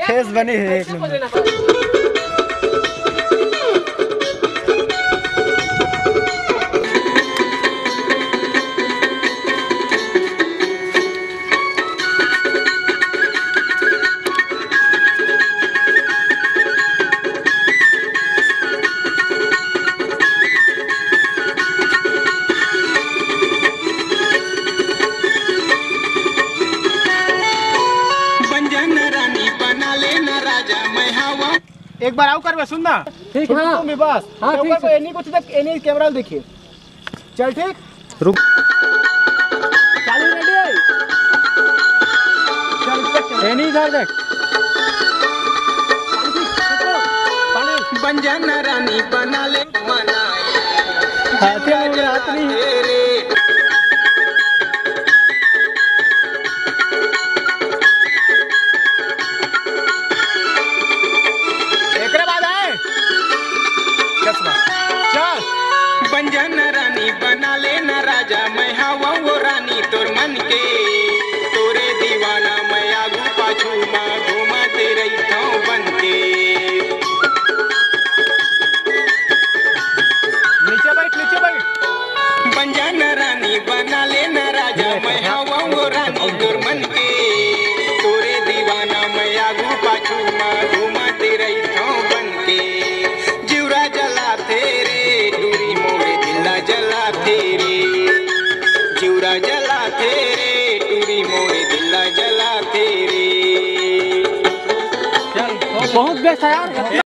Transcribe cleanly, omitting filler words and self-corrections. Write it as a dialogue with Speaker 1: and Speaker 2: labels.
Speaker 1: Face बनी है एक नंबर।
Speaker 2: एक बार आओ कर सुन ना। ठीक है तुम भी बस। हाँ ठीक है। एनी कुछ तक एनी कैमरा देखिए। चल ठीक
Speaker 1: रुक
Speaker 2: चालू रेडी है। चल
Speaker 1: एनी इधर देख।
Speaker 3: बन जाना रानी बना ले मनाए
Speaker 1: हाथी में हाथ नहीं।
Speaker 3: बंजन रानी बना लेना राजा मैं हवा वो रानी तोर मन के तोरे दीवाना मैं आगू पाछू माँ घूमते रहता हूँ बन के।
Speaker 2: नीचे बैठ।
Speaker 3: बंजन रानी बना लेना राजा मैं हवा वो रानी तोर मन के तोरे दीवाना मैं आगू पाछू माँ घूमते रहता हूँ बन के। जीवरा जला तेरे जला तेरे जीवरा जला तेरे टूरी मोरे दिला जला तेरे।
Speaker 1: बहुत बेस्ट है यार।